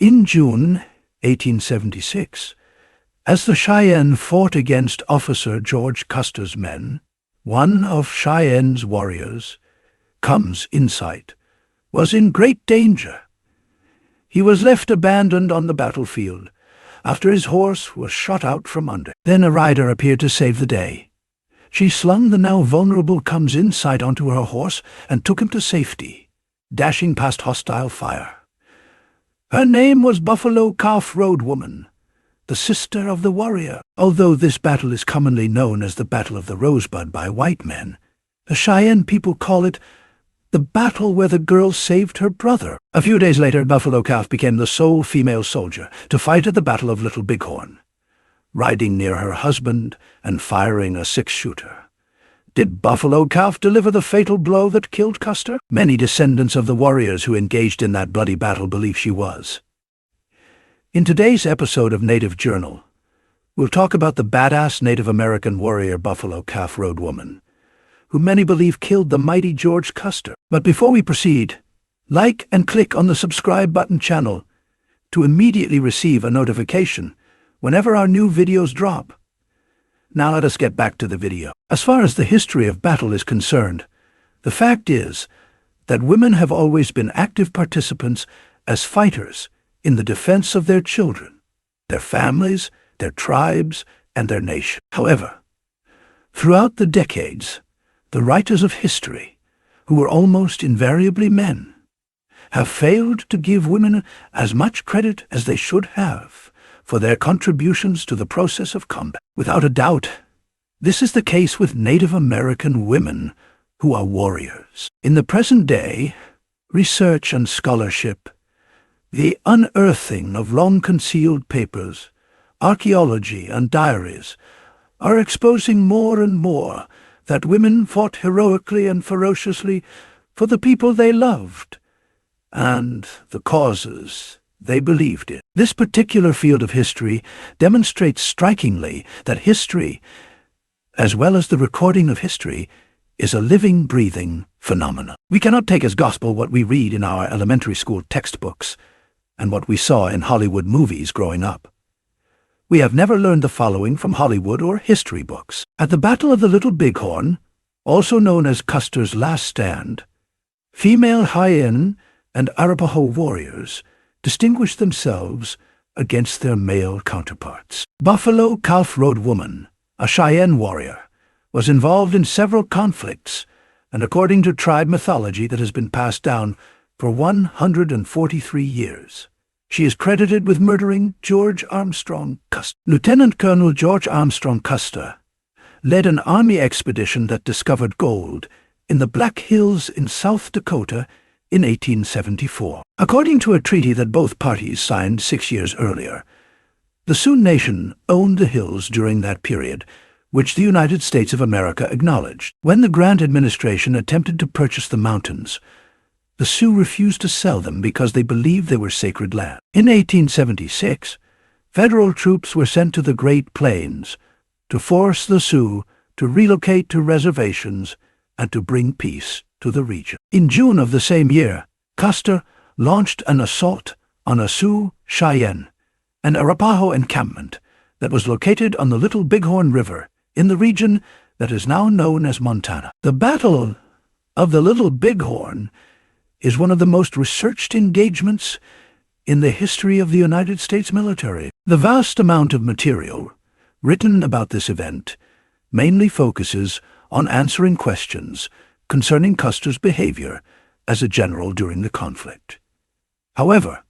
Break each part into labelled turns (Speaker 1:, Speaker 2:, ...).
Speaker 1: In June 1876, as the Cheyenne fought against Officer George Custer's men, one of Cheyenne's warriors, Comes Insight, was in great danger. He was left abandoned on the battlefield after his horse was shot out from under. Then a rider appeared to save the day. She slung the now vulnerable Comes Insight onto her horse and took him to safety, dashing past hostile fire. Her name was Buffalo Calf Road Woman, the sister of the warrior. Although this battle is commonly known as the Battle of the Rosebud by white men, the Cheyenne people call it the battle where the girl saved her brother. A few days later, Buffalo Calf became the sole female soldier to fight at the Battle of Little Bighorn, riding near her husband and firing a six-shooter. Did Buffalo Calf deliver the fatal blow that killed Custer? Many descendants of the warriors who engaged in that bloody battle believe she was. In today's episode of Native Journal, we'll talk about the badass Native American warrior Buffalo Calf Road Woman, who many believe killed the mighty George Custer. But before we proceed, like and click on the subscribe button channel to immediately receive a notification whenever our new videos drop. Now let us get back to the video. As far as the history of battle is concerned, the fact is that women have always been active participants as fighters in the defense of their children, their families, their tribes, and their nation. However, throughout the decades, the writers of history, who were almost invariably men, have failed to give women as much credit as they should have for their contributions to the process of combat. Without a doubt, this is the case with Native American women who are warriors. In the present day, research and scholarship, the unearthing of long-concealed papers, archaeology and diaries are exposing more and more that women fought heroically and ferociously for the people they loved and the causes they believed in. This particular field of history demonstrates strikingly that history, as well as the recording of history, is a living, breathing phenomenon. We cannot take as gospel what we read in our elementary school textbooks and what we saw in Hollywood movies growing up. We have never learned the following from Hollywood or history books. At the Battle of the Little Bighorn, also known as Custer's Last Stand, female Cheyenne and Arapaho warriors distinguished themselves against their male counterparts. Buffalo Calf Road Woman, a Cheyenne warrior, was involved in several conflicts, and according to tribe mythology that has been passed down for 143 years, she is credited with murdering George Armstrong Custer. Lieutenant Colonel George Armstrong Custer led an army expedition that discovered gold in the Black Hills in South Dakota in 1874. According to a treaty that both parties signed 6 years earlier, the Sioux Nation owned the hills during that period, which the United States of America acknowledged. When the Grant administration attempted to purchase the mountains, the Sioux refused to sell them because they believed they were sacred land. In 1876, federal troops were sent to the Great Plains to force the Sioux to relocate to reservations and to bring peace to the region. In June of the same year, Custer launched an assault on a Sioux, Cheyenne, and Arapaho encampment that was located on the Little Bighorn River in the region that is now known as Montana. The Battle of the Little Bighorn is one of the most researched engagements in the history of the United States military. The vast amount of material written about this event mainly focuses on answering questions concerning Custer's behavior as a general during the conflict. However,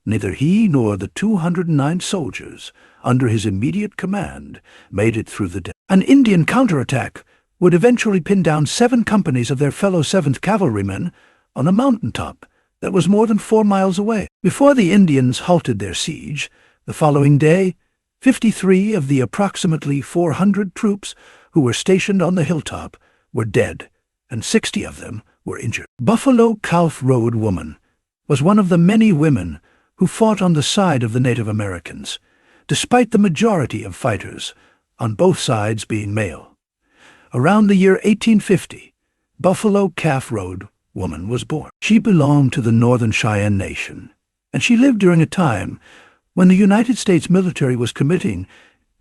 Speaker 1: neither he nor the 209 soldiers under his immediate command made it through the day. An Indian counterattack would eventually pin down 7 companies of their fellow 7th Cavalrymen on a mountaintop that was more than 4 miles away. Before the Indians halted their siege, the following day, 53 of the approximately 400 troops who were stationed on the hilltop were dead, and 60 of them were injured. Buffalo Calf Road Woman was one of the many women who fought on the side of the Native Americans, despite the majority of fighters on both sides being male. Around the year 1850, Buffalo Calf Road Woman was born. She belonged to the Northern Cheyenne Nation and she lived during a time when the United States military was committing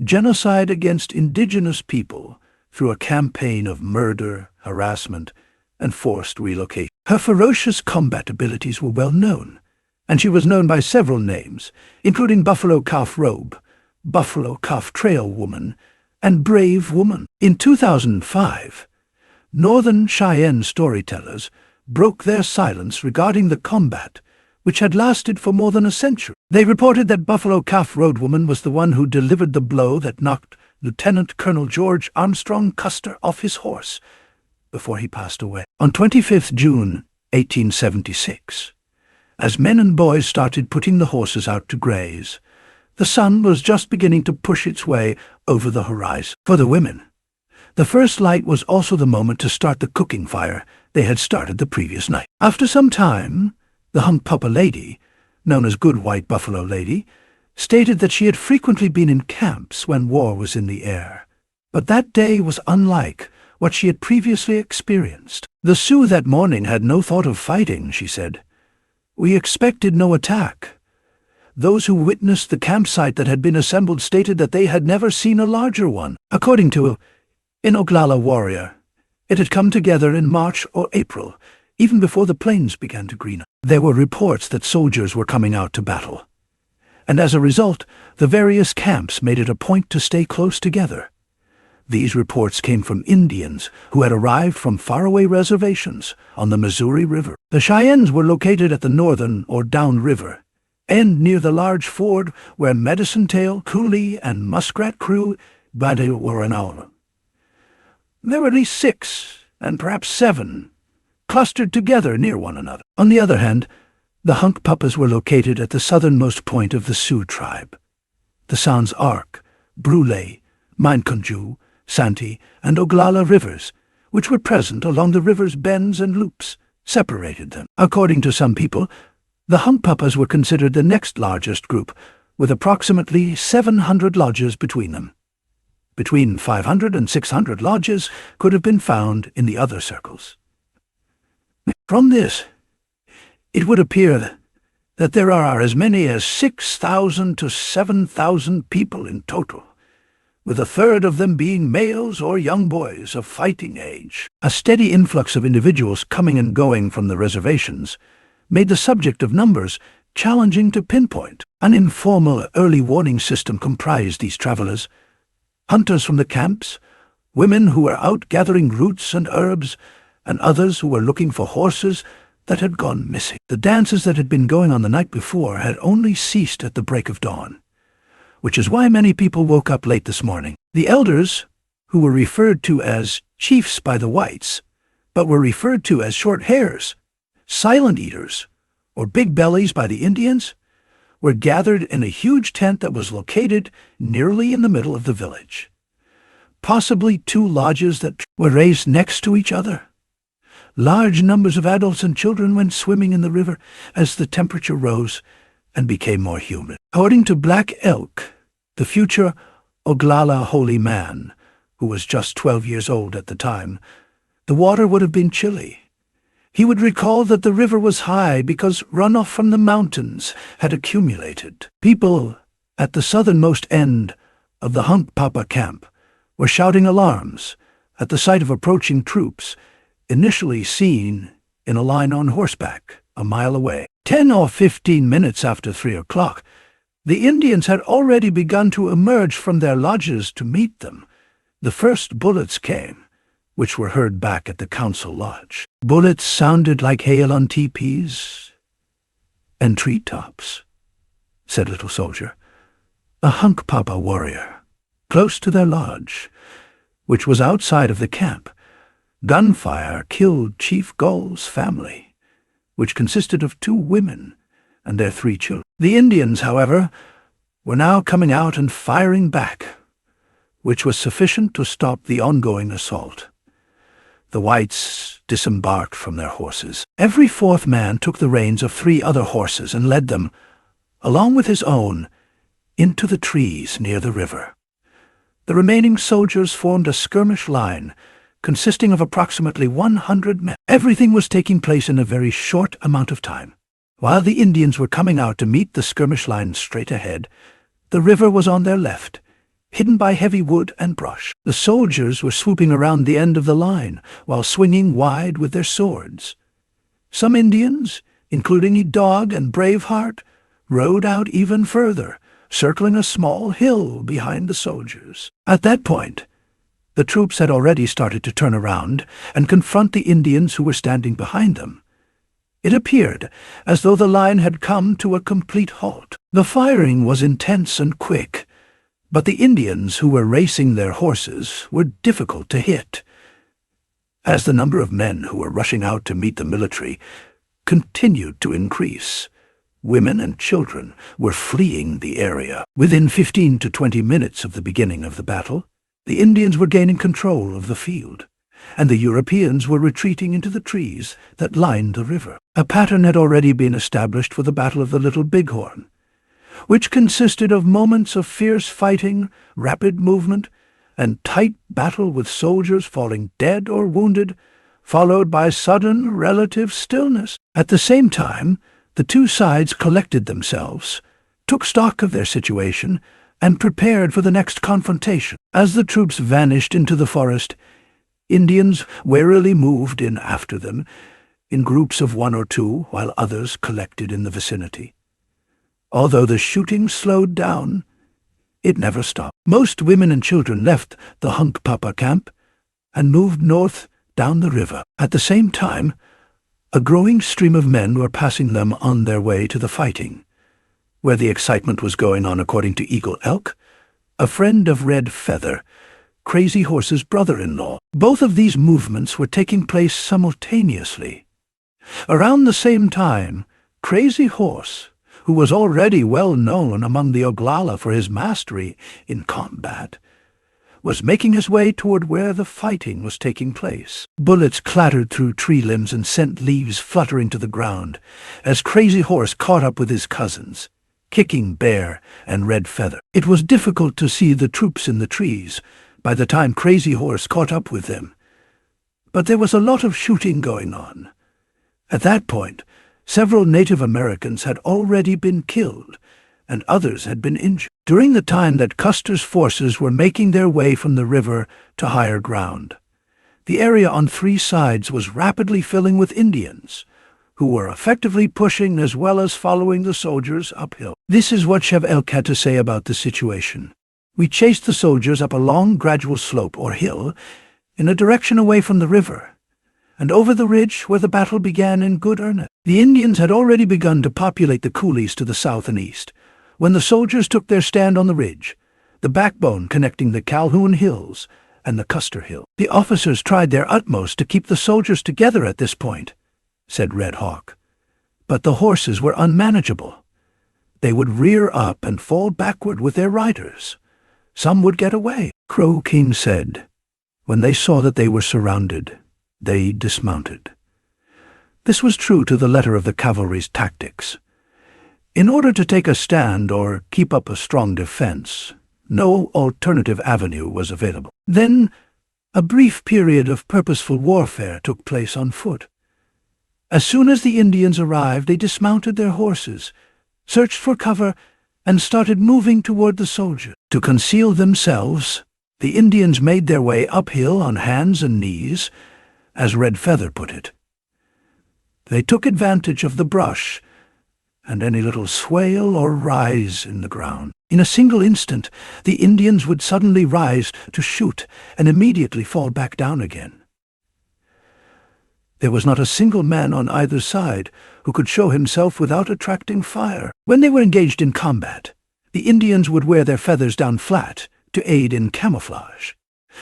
Speaker 1: genocide against indigenous people through a campaign of murder, harassment, and forced relocation. Her ferocious combat abilities were well known, and she was known by several names, including Buffalo Calf Robe, Buffalo Calf Trail Woman, and Brave Woman. In 2005, Northern Cheyenne storytellers broke their silence regarding the combat, which had lasted for more than a century. They reported that Buffalo Calf Road Woman was the one who delivered the blow that knocked Lieutenant Colonel George Armstrong Custer off his horse before he passed away. On 25th June 1876, as men and boys started putting the horses out to graze, the sun was just beginning to push its way over the horizon. For the women, the first light was also the moment to start the cooking fire they had started the previous night. After some time, the Hunkpapa lady, known as Good White Buffalo Lady, stated that she had frequently been in camps when war was in the air, but that day was unlike what she had previously experienced. The Sioux that morning had no thought of fighting, she said. We expected no attack. Those who witnessed the campsite that had been assembled stated that they had never seen a larger one. According to an Oglala warrior, it had come together in March or April, even before the plains began to green up. There were reports that soldiers were coming out to battle, and as a result, the various camps made it a point to stay close together. These reports came from Indians who had arrived from faraway reservations on the Missouri River. The Cheyennes were located at the northern or down river, and near the large ford where Medicine Tail, Coulee, and Muskrat Crew were an hour. There were at least 6, and perhaps 7, clustered together near one another. On the other hand, the Hunkpapas were located at the southernmost point of the Sioux tribe. The Sans Arc, Brule, Mindconjou, Santee, and Oglala rivers, which were present along the river's bends and loops, separated them. According to some people, the Hunkpapas were considered the next largest group, with approximately 700 lodges between them. Between 500 and 600 lodges could have been found in the other circles. From this, it would appear that there are as many as 6,000 to 7,000 people in total, with a third of them being males or young boys of fighting age. A steady influx of individuals coming and going from the reservations made the subject of numbers challenging to pinpoint. An informal early warning system comprised these travelers: hunters from the camps, women who were out gathering roots and herbs, and others who were looking for horses that had gone missing. The dances that had been going on the night before had only ceased at the break of dawn, which is why many people woke up late this morning. The elders, who were referred to as chiefs by the whites, but were referred to as short hairs, silent eaters, or big bellies by the Indians, were gathered in a huge tent that was located nearly in the middle of the village. Possibly 2 lodges that were raised next to each other. Large numbers of adults and children went swimming in the river as the temperature rose and became more humid. According to Black Elk, the future Oglala holy man, who was just 12 years old at the time, the water would have been chilly. He would recall that the river was high because runoff from the mountains had accumulated. People at the southernmost end of the Hunkpapa camp were shouting alarms at the sight of approaching troops, initially seen in a line on horseback a mile away. 10 or 15 minutes after 3 o'clock, the Indians had already begun to emerge from their lodges to meet them. The first bullets came, which were heard back at the council lodge. Bullets sounded like hail on teepees and treetops, said Little Soldier, a Hunkpapa warrior, close to their lodge, which was outside of the camp. Gunfire killed Chief Gull's family, which consisted of 2 women and their 3 children. The Indians, however, were now coming out and firing back, which was sufficient to stop the ongoing assault. The whites disembarked from their horses. Every 4th man took the reins of 3 other horses and led them, along with his own, into the trees near the river. The remaining soldiers formed a skirmish line consisting of approximately 100 men. Everything was taking place in a very short amount of time. While the Indians were coming out to meet the skirmish line straight ahead, the river was on their left, hidden by heavy wood and brush. The soldiers were swooping around the end of the line while swinging wide with their swords. Some Indians, including Dog and Braveheart, rode out even further, circling a small hill behind the soldiers. At that point, the troops had already started to turn around and confront the Indians who were standing behind them. It appeared as though the line had come to a complete halt. The firing was intense and quick, but the Indians who were racing their horses were difficult to hit. As the number of men who were rushing out to meet the military continued to increase, women and children were fleeing the area. Within 15 to 20 minutes of the beginning of the battle, the Indians were gaining control of the field, and the Europeans were retreating into the trees that lined the river. A pattern had already been established for the Battle of the Little Bighorn, which consisted of moments of fierce fighting, rapid movement, and tight battle with soldiers falling dead or wounded, followed by sudden relative stillness. At the same time, the two sides collected themselves, took stock of their situation, and prepared for the next confrontation. As the troops vanished into the forest, Indians warily moved in after them, in groups of 1 or 2, while others collected in the vicinity. Although the shooting slowed down, it never stopped. Most women and children left the Hunkpapa camp and moved north down the river. At the same time, a growing stream of men were passing them on their way to the fighting, where the excitement was going on. According to Eagle Elk, a friend of Red Feather, Crazy Horse's brother-in-law. Both of these movements were taking place simultaneously. Around the same time, Crazy Horse, who was already well known among the Oglala for his mastery in combat, was making his way toward where the fighting was taking place. Bullets clattered through tree limbs and sent leaves fluttering to the ground as Crazy Horse caught up with his cousins, Kicking Bear and Red Feather. It was difficult to see the troops in the trees by the time Crazy Horse caught up with them, but there was a lot of shooting going on. At that point, several Native Americans had already been killed, and others had been injured. During the time that Custer's forces were making their way from the river to higher ground, the area on 3 sides was rapidly filling with Indians, who were effectively pushing as well as following the soldiers uphill. This is what Chev Elk had to say about the situation. We chased the soldiers up a long, gradual slope or hill in a direction away from the river, and over the ridge where the battle began in good earnest. The Indians had already begun to populate the coulees to the south and east, when the soldiers took their stand on the ridge, the backbone connecting the Calhoun Hills and the Custer Hill. The officers tried their utmost to keep the soldiers together at this point, said Red Hawk, but the horses were unmanageable. They would rear up and fall backward with their riders. Some would get away. Crow King said, when they saw that they were surrounded, they dismounted. This was true to the letter of the cavalry's tactics. In order to take a stand or keep up a strong defense, no alternative avenue was available. Then, a brief period of purposeful warfare took place on foot. As soon as the Indians arrived, they dismounted their horses, searched for cover, and started moving toward the soldiers. To conceal themselves, the Indians made their way uphill on hands and knees, as Red Feather put it. They took advantage of the brush and any little swale or rise in the ground. In a single instant, the Indians would suddenly rise to shoot and immediately fall back down again. There was not a single man on either side who could show himself without attracting fire. When they were engaged in combat, the Indians would wear their feathers down flat to aid in camouflage.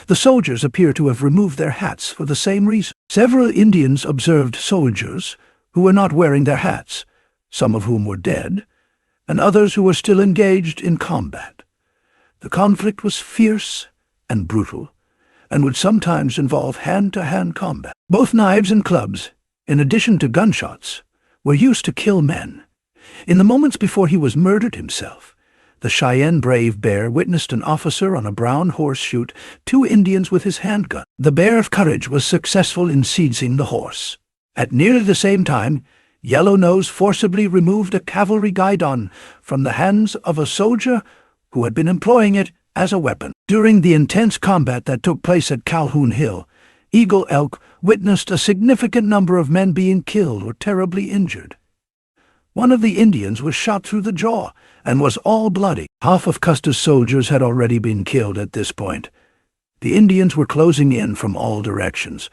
Speaker 1: The soldiers appear to have removed their hats for the same reason. Several Indians observed soldiers who were not wearing their hats, some of whom were dead, and others who were still engaged in combat. The conflict was fierce and brutal, and would sometimes involve hand-to-hand combat. Both knives and clubs, in addition to gunshots, were used to kill men. In the moments before he was murdered himself, the Cheyenne Brave Bear witnessed an officer on a brown horse shoot 2 Indians with his handgun. The Bear of Courage was successful in seizing the horse. At nearly the same time, Yellow Nose forcibly removed a cavalry guidon from the hands of a soldier who had been employing it as a weapon. During the intense combat that took place at Calhoun Hill, Eagle Elk witnessed a significant number of men being killed or terribly injured. One of the Indians was shot through the jaw and was all bloody. Half of Custer's soldiers had already been killed at this point. The Indians were closing in from all directions,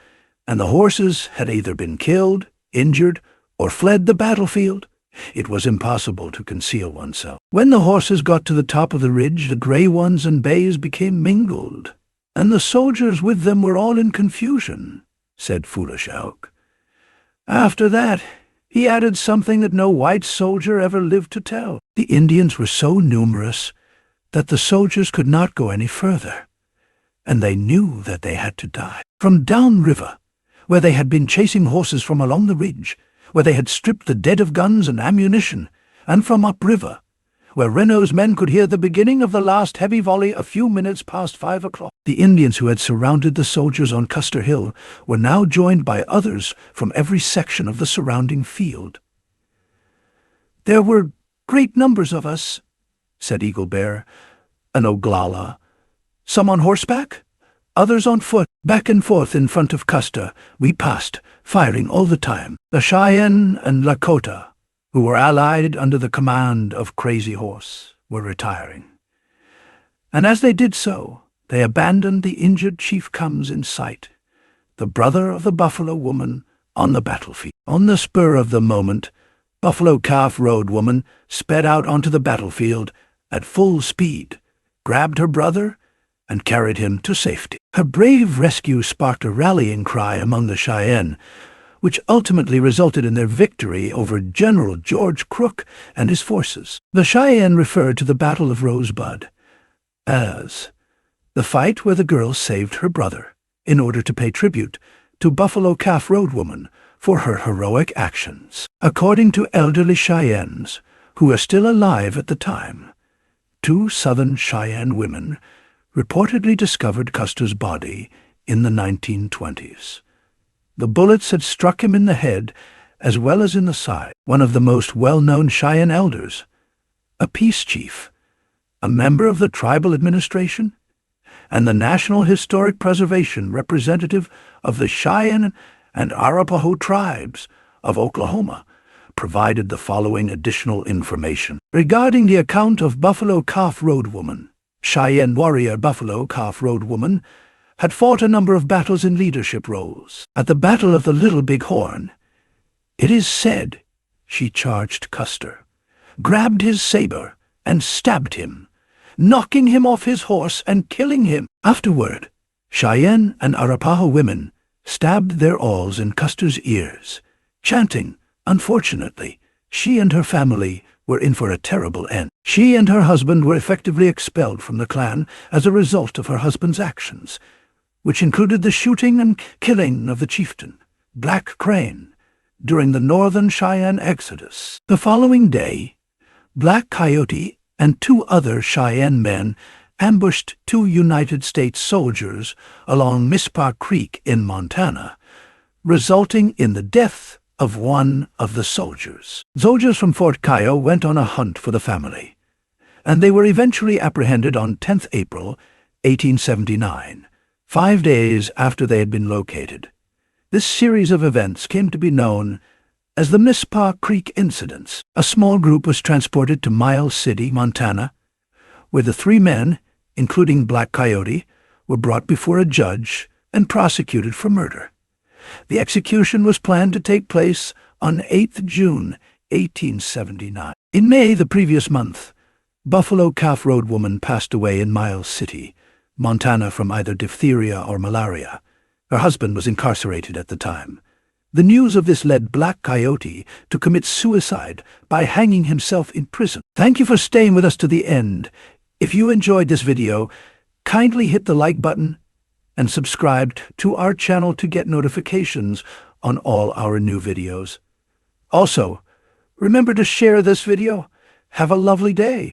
Speaker 1: and the horses had either been killed, injured, or fled the battlefield. It was impossible to conceal oneself. When the horses got to the top of the ridge, the gray ones and bays became mingled, and the soldiers with them were all in confusion, said Foolish Elk. After that, he added something that no white soldier ever lived to tell. The Indians were so numerous that the soldiers could not go any further, and they knew that they had to die. From downriver, where they had been chasing horses from along the ridge, where they had stripped the dead of guns and ammunition, and from upriver, where Renault's men could hear the beginning of the last heavy volley a few minutes past 5 o'clock. The Indians who had surrounded the soldiers on Custer Hill were now joined by others from every section of the surrounding field. "There were great numbers of us," said Eagle Bear and Oglala. "Some on horseback, others on foot. Back and forth in front of Custer, we passed, firing all the time. The Cheyenne and Lakota, who were allied under the command of Crazy Horse, were retiring. And as they did so, they abandoned the injured Chief Comes in sight, the brother of the Buffalo Woman, on the battlefield. On the spur of the moment, Buffalo Calf Road Woman sped out onto the battlefield at full speed, grabbed her brother, and carried him to safety. Her brave rescue sparked a rallying cry among the Cheyenne, which ultimately resulted in their victory over General George Crook and his forces. The Cheyenne referred to the Battle of Rosebud as the fight where the girl saved her brother in order to pay tribute to Buffalo Calf Road Woman for her heroic actions. According to elderly Cheyennes, who were still alive at the time, 2 Southern Cheyenne women reportedly discovered Custer's body in the 1920s. The bullets had struck him in the head as well as in the side. One of the most well-known Cheyenne elders, a peace chief, a member of the tribal administration, and the National Historic Preservation representative of the Cheyenne and Arapaho tribes of Oklahoma, provided the following additional information. Regarding the account of Buffalo Calf Road Woman, Cheyenne warrior Buffalo Calf Road Woman had fought a number of battles in leadership roles. At the Battle of the Little Bighorn, it is said she charged Custer, grabbed his saber, and stabbed him, knocking him off his horse and killing him. Afterward, Cheyenne and Arapaho women stabbed their awls in Custer's ears, chanting, "Unfortunately, she and her family were in for a terrible end." She and her husband were effectively expelled from the clan as a result of her husband's actions, which included the shooting and killing of the chieftain, Black Crane, during the Northern Cheyenne Exodus. The following day, Black Coyote and 2 other Cheyenne men ambushed 2 United States soldiers along Mispa Creek in Montana, resulting in the death of one of the soldiers. Soldiers from Fort Cayo went on a hunt for the family, and they were eventually apprehended on 10th April, 1879, 5 days after they had been located. This series of events came to be known as the Mispa Creek Incidents. A small group was transported to Miles City, Montana, where the 3 men, including Black Coyote, were brought before a judge and prosecuted for murder. The execution was planned to take place on 8th June, 1879. In May the previous month, Buffalo Calf Road Woman passed away in Miles City, Montana, from either diphtheria or malaria. Her husband was incarcerated at the time. The news of this led Black Coyote to commit suicide by hanging himself in prison. Thank you for staying with us to the end. If you enjoyed this video, kindly hit the like button and subscribe to our channel to get notifications on all our new videos. Also, remember to share this video. Have a lovely day.